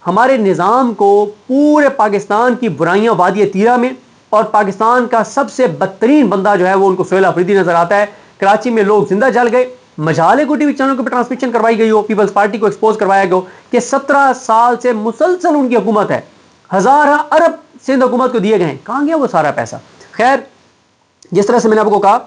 ہمارے نظام کو پورے پاکستان کی برائیاں وادی تیرہ میں، اور پاکستان کا سب سے بدترین بندہ جو ہے وہ ان کو سہیل آفریدی نظر آتا ہے۔ کراچی میں لوگ زندہ جل گئے، مجالے کو ٹی وی چینلوں کے ٹرانسمیشن کروائی گئی ہو، پیپلز پارٹی کو ایکسپوز کروایا گیا کہ 17 سال سے مسلسل ان کی حکومت ہے، ہزارہ ارب سندھ حکومت کو دیے گئے ہیں، کہاں گیا وہ سارا پیسہ؟ خیر، جس طرح سے میں نے آپ کو کہا،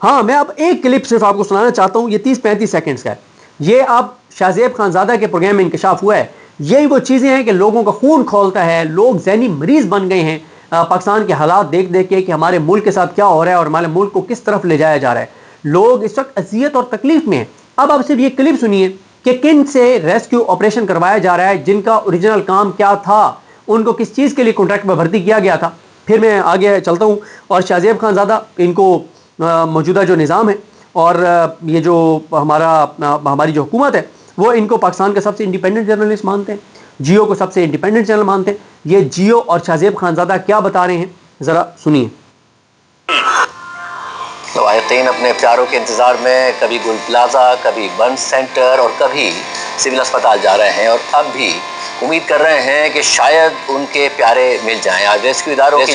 ہاں میں اب ایک کلپ صرف آپ کو سنانا چاہتا ہوں، یہ 30-35 سیکنڈز کا ہے۔ یہ اب شاہ زیب خانزادہ کے پروگرام میں انکشاف ہوا ہے۔ یہی وہ چیزیں ہیں کہ لوگوں کا خون کھولتا ہے، لوگ ذہنی مریض بن گئے ہیں پاکستان کے حالات دیکھ دیکھ کے کہ ہمارے ملک کے ساتھ کیا ہو رہا ہے اور ہمارے ملک کو کس طرف لے جایا جا رہا ہے۔ لوگ اس وقت اذیت اور تکلیف میں ہیں۔ اب آپ صرف یہ کلپ سنیے کہ کن سے ریسکیو آپریشن کروایا جا رہا ہے، جن کا اوریجنل کام کیا تھا، ان کو کس چیز کے لیے کانٹریکٹ میں بھرتی کیا گیا تھا۔ پھر میں آگے چلتا ہوں، اور شاہ زیب خانزادہ ان کو موجودہ جو نظام ہے اور یہ جو ہماری جو حکومت ہے وہ ان کو پاکستان کا سب سے انڈیپینڈنٹ جرنلسٹ مانتے ہیں، جیو کو سب سے انڈیپینڈنٹ چینل مانتے ہیں۔ یہ جیو اور شاہ زیب خانزادہ کیا بتا رہے ہیں، ذرا سنیے۔ لوایتین اپنے پیاروں کے انتظار میں کبھی گل پلازا، کبھی برن سینٹر اور کبھی سول اسپتال جا رہے ہیں، اور اب بھی امید کر رہے ہیں کہ شاید ان کے پیارے مل جائیں۔ آج ریسکیو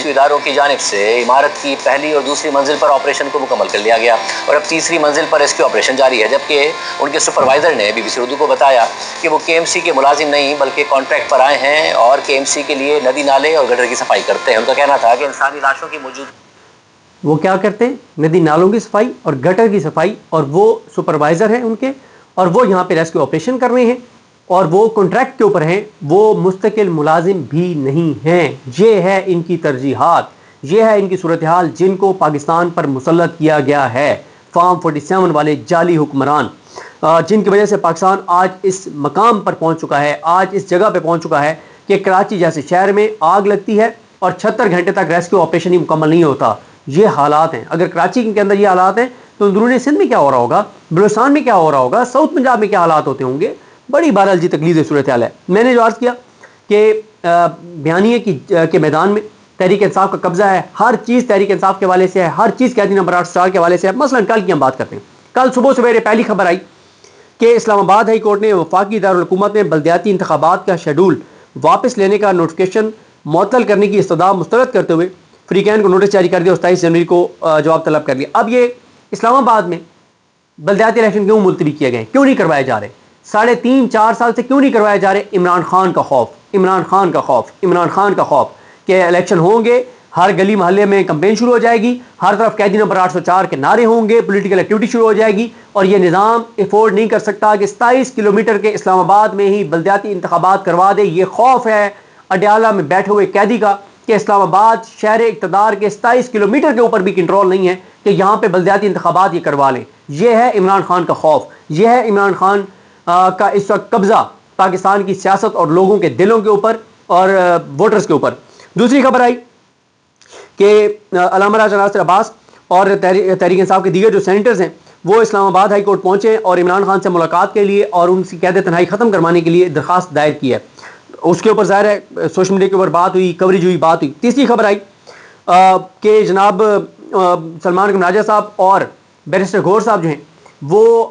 اداروں کی جانب سے عمارت کی پہلی اور دوسری منزل پر آپریشن کو مکمل کر لیا گیا، اور اب تیسری منزل پر ریسکیو آپریشن جاری ہے، جبکہ ان کے سپروائزر نے بی بی سی اردو کو بتایا کہ وہ کے ایم سی کے ملازم نہیں بلکہ کانٹریکٹ پر آئے ہیں اور کے ایم سی کے لیے ندی نالے اور گٹر کی صفائی کرتے ہیں۔ ان کا کہنا تھا کہ انسانی لاشوں کی وہ کیا کرتے ہیں؟ ندی نالوں کی صفائی اور گٹر کی صفائی، اور وہ سپروائزر ہیں ان کے، اور وہ یہاں پہ ریسکیو آپریشن کر رہے ہیں، اور وہ کانٹریکٹ کے اوپر ہیں، وہ مستقل ملازم بھی نہیں ہیں۔ یہ ہے ان کی ترجیحات، یہ ہے ان کی صورتحال جن کو پاکستان پر مسلط کیا گیا ہے، فارم 47 والے جعلی حکمران، جن کی وجہ سے پاکستان آج اس مقام پر پہنچ چکا ہے، آج اس جگہ پہ پہنچ چکا ہے کہ کراچی جیسے شہر میں آگ لگتی ہے اور 76 گھنٹے تک ریسکیو آپریشن ہی مکمل نہیں ہوتا۔ یہ حالات ہیں۔ اگر کراچی کے اندر یہ حالات ہیں تو اندرون سندھ میں کیا ہو رہا ہوگا، بلوچستان میں کیا ہو رہا ہوگا، ساؤتھ پنجاب میں کیا حالات ہوتے ہوں گے؟ بڑی بہرحال جی تکلیف صورتحال ہے۔ میں نے جو عرض کیا کہ بیانیے کے میدان میں تحریک انصاف کا قبضہ ہے، ہر چیز تحریک انصاف کے حوالے سے ہے، ہر چیز قیدی نمبر 8 کے حوالے سے ہے۔ مثلا کل کی ہم بات کرتے ہیں، کل صبح سویرے پہلی خبر آئی کہ اسلام آباد ہائی کورٹ نے وفاقی دارالحکومت میں بلدیاتی انتخابات کا شیڈول واپس لینے کا نوٹیفکیشن معطل کرنے کی استدعا مسترد کرتے ہوئے فریقین کو نوٹس جاری کر دیا، 27 جنوری کو جواب طلب کر لیا۔ اب یہ اسلام آباد میں بلدیاتی الیکشن کیوں ملتوی کیے گئے، کیوں نہیں کروائے جا رہے؟ 3.5-4 سال سے کیوں نہیں کروائے جا رہے؟ عمران خان کا خوف، عمران خان کا خوف، عمران خان کا خوف کہ الیکشن ہوں گے، ہر گلی محلے میں کمپین شروع ہو جائے گی، ہر طرف قیدی نمبر 804 کے نعرے ہوں گے، پولیٹیکل ایکٹیویٹی شروع ہو جائے گی، اور یہ نظام افورڈ نہیں کر سکتا کہ 27 کلومیٹر کے اسلام آباد میں ہی بلدیاتی انتخابات کروا دے۔ یہ خوف ہے اڈیالہ میں بیٹھے ہوئے قیدی کا کہ اسلام آباد شہر اقتدار کے 27 کلومیٹر کے اوپر بھی کنٹرول نہیں ہے کہ یہاں پہ بلدیاتی انتخابات یہ کروا لیں۔ یہ ہے عمران خان کا خوف، یہ ہے عمران خان کا اس وقت قبضہ پاکستان کی سیاست اور لوگوں کے دلوں کے اوپر اور ووٹرز کے اوپر۔ دوسری خبر آئی کہ علامہ راجہ ناصر عباس اور تحریک انصاف کے دیگر جو سینیٹرز ہیں وہ اسلام آباد ہائی کورٹ پہنچے اور عمران خان سے ملاقات کے لیے اور ان کی قید تنہائی ختم کروانے کے لیے درخواست دائر کی ہے۔ اس کے اوپر ظاہر ہے سوشل میڈیا کے اوپر بات ہوئی، کوریج ہوئی، بات ہوئی۔ تیسری خبر آئی کہ جناب سلمان اکرم راجہ صاحب اور بیرسٹر غور صاحب جو ہیں وہ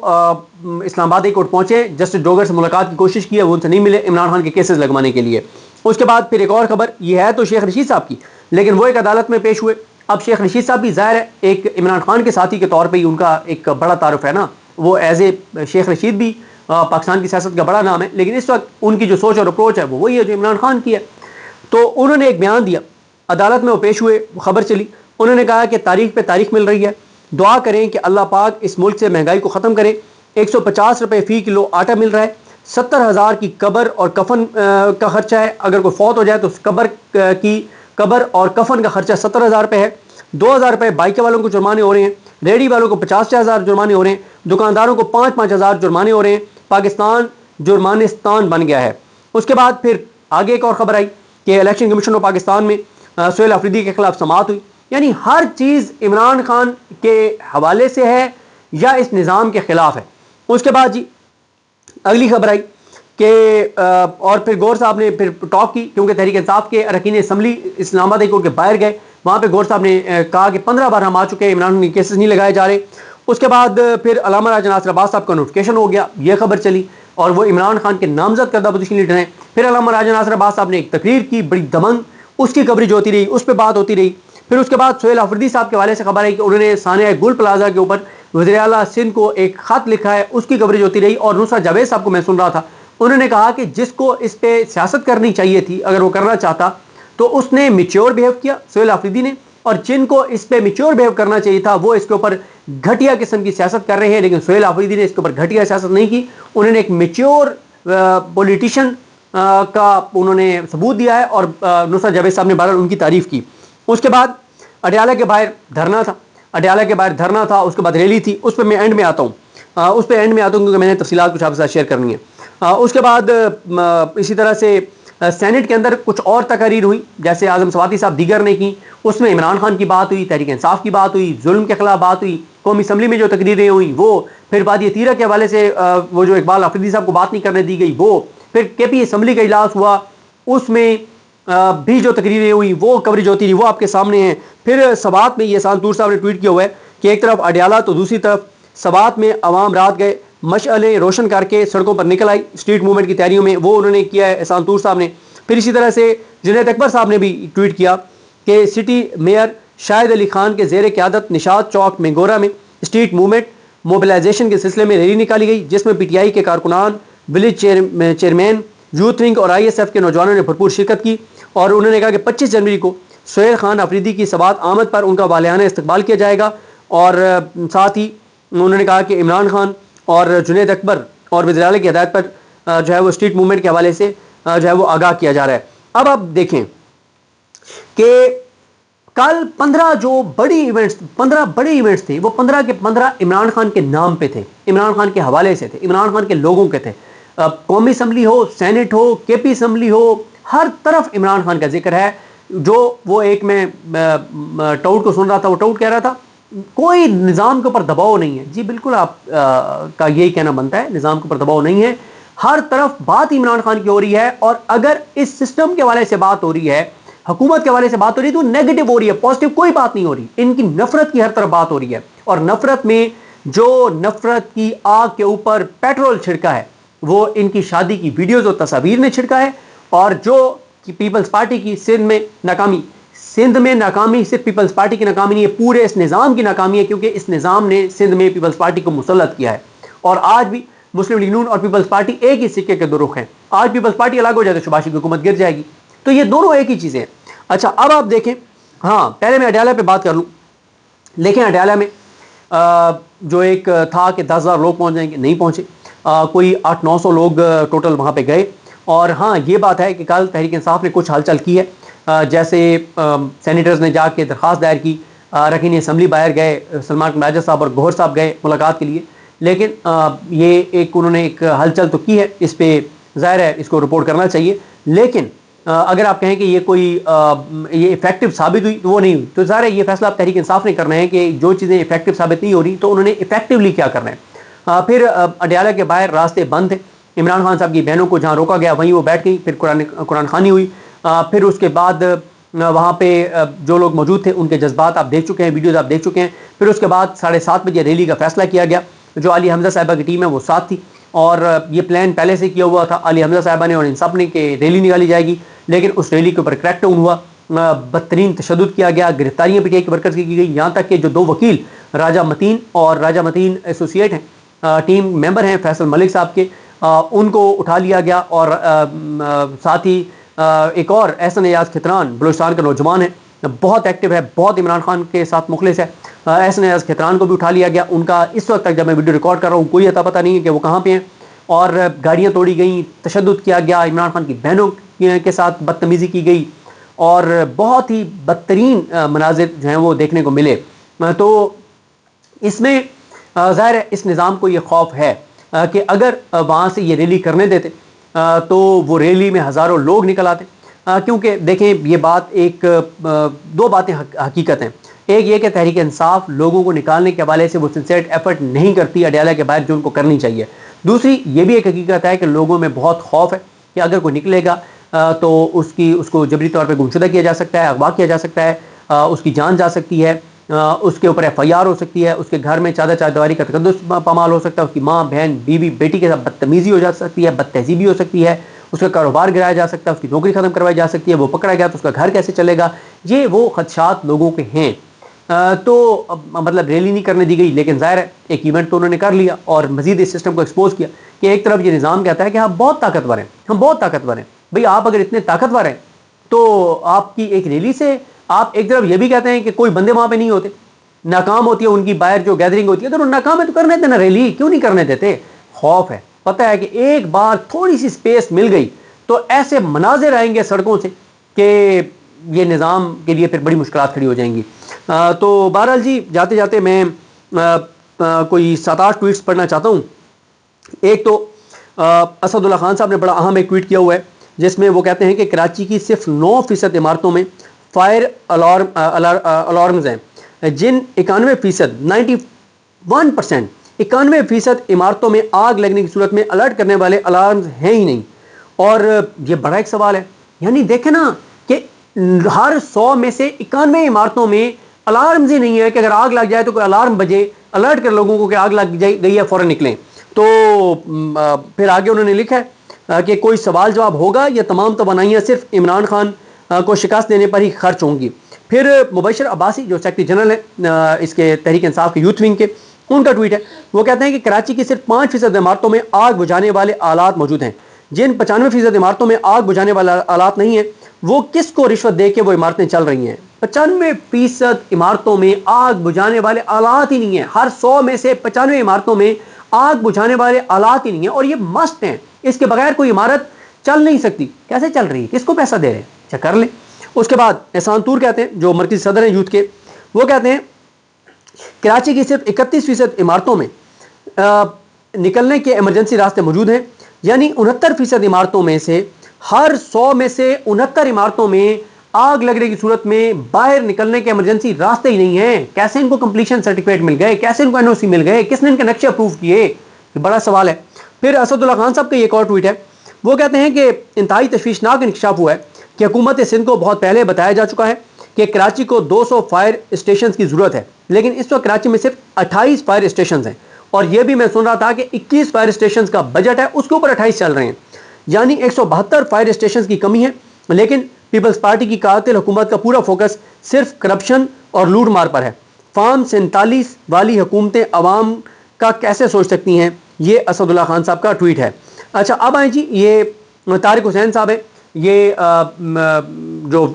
اسلام آباد ہائی کورٹ پہنچے، جسٹس ڈوگر سے ملاقات کی کوشش کی ہے، وہ ان سے نہیں ملے عمران خان کے کیسز لگوانے کے لیے۔ اس کے بعد پھر ایک اور خبر، یہ ہے تو شیخ رشید صاحب کی، لیکن وہ ایک عدالت میں پیش ہوئے۔ اب شیخ رشید صاحب بھی ظاہر ہے ایک عمران خان کے ساتھی کے طور پہ ہی ان کا ایک بڑا تعارف ہے نا، وہ ایز اے شیخ رشید بھی پاکستان کی سیاست کا بڑا نام ہے، لیکن اس وقت ان کی جو سوچ اور اپروچ ہے وہ وہی ہے جو عمران خان کی ہے۔ تو انہوں نے ایک بیان دیا، عدالت میں وہ پیش ہوئے، خبر چلی، انہوں نے کہا کہ تاریخ پہ تاریخ مل رہی ہے، دعا کریں کہ اللہ پاک اس ملک سے مہنگائی کو ختم کرے۔ 150 روپے فی کلو آٹا مل رہا ہے، 70,000 کی قبر اور کفن کا خرچہ ہے، اگر کوئی فوت ہو جائے تو قبر اور کفن کا خرچہ 70,000 روپے ہے۔ 2,000 روپے بائک والوں کو جرمانے ہو رہے ہیں، ریڈی والوں کو 50,000 جرمانے ہو رہے ہیں، دکانداروں کو 5,000 جرمانے ہو رہے ہیں۔ پاکستان جرمانستان بن گیا ہے۔ اس کے بعد پھر آگے ایک اور خبر آئی کہ الیکشن کمیشن آف پاکستان میں سہیل آفریدی کے خلاف سماعت ہوئی۔ یعنی ہر چیز عمران خان کے حوالے سے ہے یا اس نظام کے خلاف ہے۔ اس کے بعد جی اگلی خبر آئی کہ اور پھر غور صاحب نے پھر ٹاک کی، کیونکہ تحریک انصاف کے اراکین اسمبلی اسلام آباد ہائی کورٹ کے باہر گئے، وہاں پہ غور صاحب نے کہا کہ 15 بار ہم آ چکے ہیں، عمران خان کے کیسز نہیں لگائے جا رہے۔ اس کے بعد پھر علامہ راجہ ناصر عباس صاحب کا نوٹیفکیشن ہو گیا، یہ خبر چلی۔ اور وہ عمران خان کے نامزد کردہ اپوزیشن لیڈر ہیں. پھر علامہ راجہ ناصر عباس صاحب نے ایک تقریر کی بڑی دمنگ, اس کی کوریج ہوتی رہی, اس پہ بات ہوتی رہی. پھر اس کے بعد سہیل آفریدی صاحب کے حوالے سے خبر ہے کہ انہوں نے سانحہ گل پلازا کے اوپر وزیر اعلیٰ سندھ کو ایک خط لکھا ہے, اس کی کوریج ہوتی رہی. اور نصرت جاوید صاحب کو میں سن رہا تھا, انہوں نے کہا کہ جس کو اس پہ سیاست کرنی چاہیے تھی, اگر وہ کرنا چاہتا تو اس نے میچور بیہیو کیا, سہیل آفریدی نے, اور جن کو اس پہ میچور بیہیو کرنا چاہیے تھا وہ اس کے اوپر گھٹیا قسم کی سیاست کر رہے ہیں. لیکن سہیل آفریدی نے اس کے اوپر گھٹیا سیاست نہیں کی, انہوں نے ایک میچور پولیٹیشین کا انہوں نے ثبوت دیا ہے, اور نصرت جاوید صاحب نے بہرحال ان کی تعریف کی. اس کے بعد اڈیالہ کے باہر دھرنا تھا, اس کے بعد ریلی تھی, اس پہ میں اینڈ میں آتا ہوں, کیونکہ میں نے تفصیلات کچھ آپ کے ساتھ شیئر کرنی ہے. اس کے بعد اسی طرح سے سینٹ کے اندر کچھ اور تقاریر ہوئی, جیسے اعظم سواتی صاحب دیگر نے کی, اس میں عمران خان کی بات ہوئی, تحریک انصاف کی بات ہوئی, ظلم کے خلاف بات ہوئی, قومی اسمبلی میں جو تقریریں ہوئیں وہ, پھر وادی تیرہ کے حوالے سے وہ جو اقبال آفریدی صاحب کو بات نہیں کرنے دی گئی وہ, پھر کے پی اسمبلی کا اجلاس ہوا, اس میں بھی جو تقریریں ہوئی وہ کوریج ہوتی رہی, وہ آپ کے سامنے ہیں. پھر سوات میں یہ احسان طور صاحب نے ٹویٹ کیا ہوا ہے کہ ایک طرف اڈیالہ تو دوسری طرف سوات میں عوام رات گئے, مشعلیں روشن کر کے سڑکوں پر نکل آئی اسٹریٹ موومنٹ کی تیاریوں میں, وہ انہوں نے کیا ہے احسان طور صاحب نے. پھر اسی طرح سے جنید اکبر صاحب نے بھی ٹویٹ کیا کہ سٹی میئر شاہد علی خان کے زیر قیادت نشاط چوک مینگورا میں اسٹریٹ موومنٹ موبلائزیشن کے سلسلے میں ریلی نکالی گئی, جس میں پی ٹی آئی کے کارکنان, ولیج چیئرمین, یوتھ ونگ اور آئی ایس ایف کے نوجوانوں نے بھرپور شرکت کی. اور انہوں نے کہا کہ 25 جنوری کو سہیل خان آفریدی کی سوات آمد پر ان کا والہانہ استقبال کیا جائے گا. اور ساتھ ہی انہوں نے کہا کہ عمران خان اور جنید اکبر اور وزیر اعلیٰ کی ہدایت پر جو ہے وہ اسٹریٹ موومنٹ کے حوالے سے جو ہے وہ آگاہ کیا جا رہا ہے. اب آپ دیکھیں کہ کل 15 جو بڑی ایونٹس 15 بڑے ایونٹس تھے, وہ 15 کے 15 عمران خان کے نام پہ تھے, عمران خان کے حوالے سے تھے, عمران خان کے لوگوں کے تھے. قومی اسمبلی ہو, سینٹ ہو, کے پی اسمبلی ہو, ہر طرف عمران خان کا ذکر ہے. جو وہ ایک میں ٹاؤٹ کو سن رہا تھا, وہ ٹاؤٹ کہہ رہا تھا کوئی نظام کے اوپر دباؤ نہیں ہے. جی بالکل آپ کا یہی کہنا بنتا ہے, نظام کے اوپر دباؤ نہیں ہے, ہر طرف بات عمران خان کی ہو رہی ہے. اور اگر اس سسٹم کے حوالے سے بات ہو رہی ہے, حکومت کے حوالے سے بات ہو رہی ہے, تو نیگیٹو ہو رہی ہے, پازیٹو کوئی بات نہیں ہو رہی. ان کی نفرت کی ہر طرف بات ہو رہی ہے, اور نفرت میں جو نفرت کی آگ کے اوپر پیٹرول چھڑکا ہے وہ ان کی شادی کی ویڈیوز اور تصاویر نے چھڑکا ہے. اور جو پیپلز پارٹی کی سندھ میں ناکامی صرف پیپلز پارٹی کی ناکامی نہیں ہے, پورے اس نظام کی ناکامی ہے, کیونکہ اس نظام نے سندھ میں پیپلز پارٹی کو مسلط کیا ہے. اور آج بھی مسلم لیگ نون اور پیپلز پارٹی ایک ہی سکے کے دو رخ ہیں. آج پیپلز پارٹی الگ ہو جائے تو شباشی کی حکومت گر جائے گی, تو یہ دونوں ایک ہی چیزیں ہیں. اچھا اب آپ دیکھیں, ہاں پہلے میں اڈیالہ پہ بات کر لوں. لیکن اڈیالہ میں جو ایک تھا کہ 10,000 لوگ پہنچ جائیں گے, نہیں پہنچے, کوئی 800-900 لوگ ٹوٹل وہاں پہ گئے. اور ہاں یہ بات ہے کہ کل تحریک انصاف نے کچھ ہلچل کی ہے, جیسے سینیٹرز نے جا کے درخواست دائر کی, رکین اسمبلی باہر گئے, سلمان راجہ صاحب اور گوہر صاحب گئے ملاقات کے لیے. لیکن یہ انہوں نے ایک ہلچل تو کی ہے, اس پہ ظاہر ہے اس کو رپورٹ کرنا چاہیے. لیکن اگر آپ کہیں کہ یہ کوئی یہ افیکٹو ثابت ہوئی تو وہ نہیں ہوئی, تو ظاہر ہے یہ فیصلہ آپ تحریک انصاف نے کرنا ہے کہ جو چیزیں افیکٹو ثابت نہیں ہو رہی تو انہوں نے افیکٹولی کیا کرنا ہے. پھر اڈیالہ کے باہر راستے بند تھے, عمران خان صاحب کی بہنوں کو جہاں روکا گیا وہیں وہ بیٹھ گئی, پھر قرآن خوانی ہوئی. پھر اس کے بعد وہاں پہ جو لوگ موجود تھے ان کے جذبات آپ دیکھ چکے ہیں, ویڈیوز آپ دیکھ چکے ہیں. پھر اس کے بعد 7:30 بجے ریلی کا فیصلہ کیا گیا, جو علی حمزہ صاحبہ کی ٹیم ہے وہ ساتھ تھی, اور یہ پلان پہلے سے کیا ہوا تھا علی حمزہ صاحبہ نے اور ان سب نے کہ ریلی نکالی جائے گی. لیکن اس ریلی کے اوپر کریک ڈاؤن ہوا, بدترین تشدد کیا گیا, گرفتاریاں پی ٹی آئی کے ورکرز کی گئی, یہاں تک کہ جو 2 وکیل راجہ متین اور راجہ متین ایسوسیٹ ہیں, ٹیم ممبر ہیں فیصل ملک صاحب کے, ان کو اٹھا لیا گیا. اور ساتھ ہی ایک اور احسن ایاز کھتران بلوچستان کا نوجوان ہے, بہت ایکٹیو ہے, بہت عمران خان کے ساتھ مخلص ہے, احسن ایاز کھتران کو بھی اٹھا لیا گیا. ان کا اس وقت تک جب میں ویڈیو ریکارڈ کر رہا ہوں کوئی پتہ نہیں ہے کہ وہ کہاں پہ ہیں. اور گاڑیاں توڑی گئیں, تشدد کیا گیا, عمران خان کی بہنوں کے ساتھ بدتمیزی کی گئی, اور بہت ہی بدترین مناظر جو ہیں وہ دیکھنے کو ملے. تو اس میں ظاہر ہے اس نظام کو یہ خوف ہے کہ اگر وہاں سے یہ ریلی کرنے دیتے تو وہ ریلی میں ہزاروں لوگ نکل آتے. کیونکہ دیکھیں یہ بات ایک 2 باتیں حقیقت ہیں. ایک یہ کہ تحریک انصاف لوگوں کو نکالنے کے حوالے سے وہ سنسیئر ایفرٹ نہیں کرتی اڈیالہ کے باہر جو ان کو کرنی چاہیے. دوسری یہ بھی ایک حقیقت ہے کہ لوگوں میں بہت خوف ہے کہ اگر کوئی نکلے گا تو اس کو جبری طور پہ گمشدہ کیا جا سکتا ہے, اغوا کیا جا سکتا ہے, اس کی جان جا سکتی ہے. اس کے اوپر FIR ہو سکتی ہے, اس کے گھر میں چادر چادری کا تقدس پامال ہو سکتا ہے, اس کی ماں بہن بیوی بیٹی کے ساتھ بدتمیزی ہو جا سکتی ہے, بد تہذیبی ہو سکتی ہے, اس کا کاروبار گرایا جا سکتا ہے, اس کی نوکری ختم کروائی جا سکتی ہے, وہ پکڑا گیا تو اس کا گھر کیسے چلے گا. یہ وہ خدشات لوگوں کے ہیں. تو مطلب ریلی نہیں کرنے دی گئی, لیکن ظاہر ہے ایک ایونٹ تو انہوں نے کر لیا اور مزید اس سسٹم کو ایکسپوز کیا کہ ایک طرف یہ نظام کہتا ہے کہ ہم بہت طاقتور ہیں, ہم بہت طاقتور ہیں. بھئی آپ اگر اتنے طاقتور ہیں تو آپ کی ایک ریلی سے آپ ایک طرف یہ بھی کہتے ہیں کہ کوئی بندے وہاں پہ نہیں ہوتے, ناکام ہوتی ہے ان کی باہر جو گیدرنگ ہوتی ہے, اگر ناکام ہے تو کرنے دینا ریلی, کیوں نہیں کرنے دیتے. خوف ہے, پتہ ہے کہ ایک بار تھوڑی سی سپیس مل گئی تو ایسے مناظر آئیں گے سڑکوں سے کہ یہ نظام کے لیے پھر بڑی مشکلات کھڑی ہو جائیں گی. تو بہرحال جی جاتے جاتے میں کوئی 7-8 ٹویٹس پڑھنا چاہتا ہوں. ایک تو اسد اللہ خان صاحب نے بڑا اہم ایک ٹویٹ کیا ہوا ہے جس میں وہ کہتے ہیں کہ کراچی کی صرف 9% عمارتوں میں فائر الارمز ہیں, جن 91% 91% عمارتوں میں آگ لگنے کی صورت میں الرٹ کرنے والے الارمز ہیں ہی نہیں. اور یہ بڑا ایک سوال ہے, یعنی دیکھیں نا کہ ہر 100 میں سے 91 عمارتوں میں الارمز ہی نہیں ہے کہ اگر آگ لگ جائے تو کوئی الارم بجے, الرٹ کر لوگوں کو کہ آگ لگ گئی ہے فوراً نکلیں. تو پھر آگے انہوں نے لکھا ہے کہ کوئی سوال جواب ہوگا یا تمام توانائیاں صرف عمران خان کو شکست دینے پر ہی خرچ ہوں گی. پھر مبشر عباسی جو سیکرٹری جنرل ہے اس کے تحریک انصاف کے یوتھ ونگ کے, ان کا ٹویٹ ہے, وہ کہتے ہیں کہ کراچی کی صرف 5% عمارتوں میں آگ بجھانے والے آلات موجود ہیں. جن 95% عمارتوں میں آگ بجھانے والے آلات نہیں ہیں وہ کس کو رشوت دے کے وہ عمارتیں چل رہی ہیں. 95% عمارتوں میں آگ بجھانے والے آلات ہی نہیں ہیں, ہر 100 میں سے 95 عمارتوں میں آگ بجھانے والے آلات ہی نہیں ہیں, اور یہ مسٹ ہیں, اس کے بغیر کوئی عمارت چل نہیں سکتی. کیسے چل رہی ہے, کس کو پیسہ دے رہے ہیں, اچھا کر لیں. اس کے بعد احسان طور کہتے ہیں جو مرکزی صدر ہیں یوتھ کے, وہ کہتے ہیں کراچی کی صرف 31% عمارتوں میں نکلنے کے ایمرجنسی راستے موجود ہیں, یعنی 69% عمارتوں میں سے ہر 100 میں سے 69 عمارتوں میں آگ لگنے کی صورت میں باہر نکلنے کے ایمرجنسی راستے ہی نہیں ہیں. کیسے ان کو کمپلیشن سرٹیفکیٹ مل گئے, کیسے ان کو NOC مل گئے, کس نے ان کے نقشے اپروو کیے, یہ بڑا سوال ہے. پھر اسد اللہ خان صاحب کا ایک اور ٹویٹ ہے, وہ کہتے ہیں کہ انتہائی تشویشناک انکشاف ہوا ہے کہ حکومت سندھ کو بہت پہلے بتایا جا چکا ہے کہ کراچی کو 200 فائر اسٹیشنز کی ضرورت ہے, لیکن اس وقت کراچی میں صرف 28 فائر اسٹیشنز ہیں, اور یہ بھی میں سن رہا تھا کہ 21 فائر اسٹیشنز کا بجٹ ہے, اس کے اوپر 28 چل رہے ہیں, یعنی 172 فائر اسٹیشنز کی کمی ہے. لیکن پیپلز پارٹی کی قاتل حکومت کا پورا فوکس صرف کرپشن اور لوٹ مار پر ہے. فارم 47 والی حکومتیں عوام کا کیسے سوچ سکتی ہیں, یہ اسد اللہ خان صاحب کا ٹویٹ ہے. اچھا اب آئیں جی, یہ طارق حسین صاحب ہے, یہ جو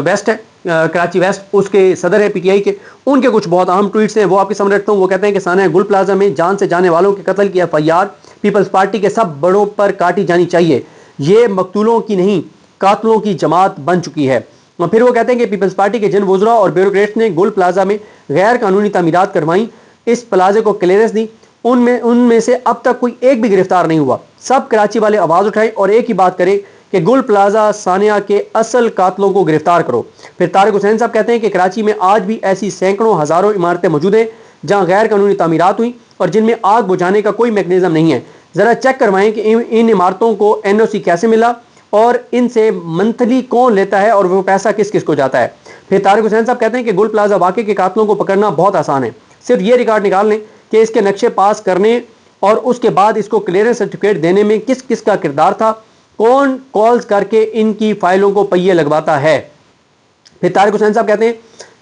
ویسٹ ہے کراچی ویسٹ, اس کے صدر ہے PTI کے, ان کے کچھ بہت اہم ٹویٹس ہیں, وہ آپ کے سامنے رکھتا ہوں. وہ کہتے ہیں کہ سانحہ گل پلازا میں جان سے جانے والوں کے قتل کی FIR پیپلز پارٹی کے سب بڑوں پر کاٹی جانی چاہیے, یہ مقتولوں کی نہیں قاتلوں کی جماعت بن چکی ہے. اور پھر وہ کہتے ہیں کہ پیپلز پارٹی کے جن وزراء اور بیوروکریٹس نے گل پلازا میں غیر قانونی تعمیرات کروائیں, اس پلازے کو کلیئرنس دی, ان میں سے اب تک کوئی ایک بھی گرفتار نہیں ہوا. سب کراچی والے آواز اٹھائیں اور ایک ہی بات کریں کہ گل پلازا سانحہ کے اصل قاتلوں کو گرفتار کرو. پھر طارق حسین صاحب کہتے ہیں کہ کراچی میں آج بھی ایسی سینکڑوں ہزاروں عمارتیں موجود ہیں جہاں غیر قانونی تعمیرات ہوئیں اور جن میں آگ بجھانے کا کوئی میکنزم نہیں ہے. ذرا چیک کروائیں کہ ان عمارتوں کو NOC کیسے ملا اور ان سے منتھلی کون لیتا ہے اور وہ پیسہ کس کس کو جاتا ہے. پھر طارق حسین صاحب کہتے ہیں کہ گل پلازا واقعے کے قاتلوں کو پکڑنا بہت آسان ہے, صرف یہ ریکارڈ نکال لیں کہ اس کے نقشے پاس کرنے اور اس کے بعد اس کو کلیئرنس سرٹیفکیٹ دینے میں کس کس کا کردار تھا, کون کالز کر کے ان کی فائلوں کو پہیے لگواتا ہے. پھر طارق حسین صاحب کہتے ہیں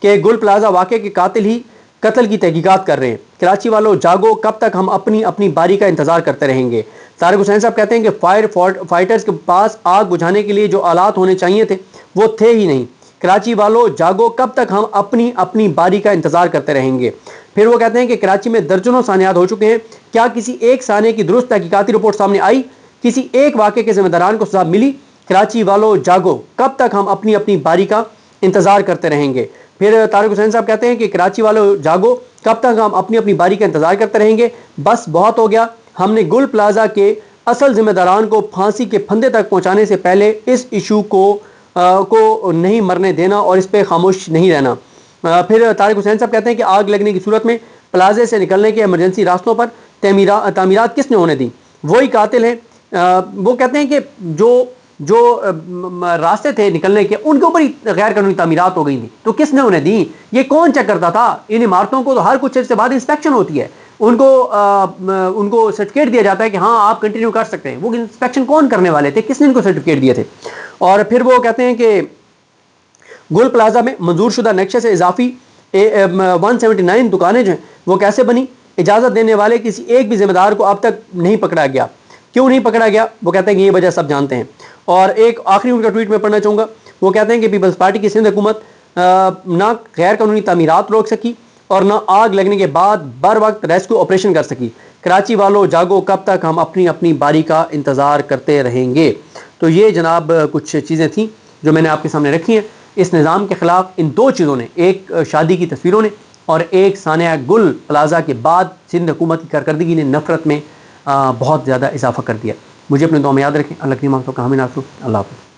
کہ گل پلازا واقعے کے قاتل ہی قتل کی تحقیقات کر رہے ہیں. کراچی والوں جاگو, کب تک ہم اپنی باری کا انتظار کرتے رہیں گے. طارق حسین صاحب کہتے ہیں کہ فائر فائٹرز کے پاس آگ بجھانے کے لیے جو آلات ہونے چاہیے تھے وہ تھے ہی نہیں. کراچی والوں جاگو, کب تک ہم اپنی باری کا انتظار کرتے رہیں گے. پھر وہ کہتے ہیں کہ کراچی میں درجنوں سانحات ہو چکے ہیں, کیا کسی ایک سانحے کی درست تحقیقاتی رپورٹ سامنے آئی, کسی ایک واقعے کے ذمہ داران کو سزا ملی. کراچی والوں جاگو, کب تک ہم اپنی باری کا انتظار کرتے رہیں گے. پھر طارق حسین صاحب کہتے ہیں کہ کراچی والوں جاگو, کب تک ہم اپنی باری کا انتظار کرتے رہیں گے. بس بہت ہو گیا, ہم نے گل پلازا کے اصل ذمہ داران کو پھانسی کے پھندے تک پہنچانے سے پہلے اس ایشو کو نہیں مرنے دینا اور اس پہ خاموش نہیں رہنا. پھر طارق حسین صاحب کہتے ہیں کہ آگ لگنے کی صورت میں پلازے سے نکلنے کے ایمرجنسی راستوں پر تعمیرات کس نے ہونے دی, وہی قاتل ہیں. وہ کہتے ہیں کہ جو جو راستے تھے نکلنے کے ان کے اوپر ہی غیر قانونی تعمیرات ہو گئی تھیں. تو کس نے انہیں دی؟ یہ کون چیک کرتا تھا؟ ان عمارتوں کو تو ہر کچھ عرصے بعد انسپیکشن ہوتی ہے, ان کو سرٹیفکیٹ دیا جاتا ہے کہ ہاں آپ کنٹینیو کر سکتے ہیں. وہ انسپیکشن کون کرنے والے تھے؟ کس نے ان کو سرٹیفکیٹ دیے تھے؟ اور پھر وہ کہتے ہیں کہ گل پلازا میں منظور شدہ نقشے سے اضافی 179 دکانیں جو ہیں وہ کیسے بنی؟ اجازت دینے والے کسی ایک بھی ذمہ دار کو اب تک نہیں پکڑا گیا. کیوں نہیں پکڑا گیا؟ وہ کہتے ہیں کہ یہ وجہ سب جانتے ہیں. اور ایک آخری ان کا ٹویٹ میں پڑھنا چاہوں گا. وہ کہتے ہیں کہ پیپلز پارٹی کی سندھ حکومت نہ غیر قانونی تعمیرات روک سکی اور نہ آگ لگنے کے بعد بر وقت ریسکیو آپریشن کر سکی. کراچی والوں جاگو, کب تک ہم اپنی اپنی باری کا انتظار کرتے رہیں گے. تو یہ جناب کچھ چیزیں تھیں جو میں نے آپ کے سامنے رکھی ہیں. اس نظام کے خلاف ان دو چیزوں نے, ایک شادی کی تصویروں نے اور ایک سانحہ گل پلازا کے بعد سندھ حکومت کی کارکردگی نے نفرت میں بہت زیادہ اضافہ کر دیا. مجھے اپنے دعا میں یاد رکھیں. اللہ کی نعمتوں کا حامی ناصر. اللہ حافظ.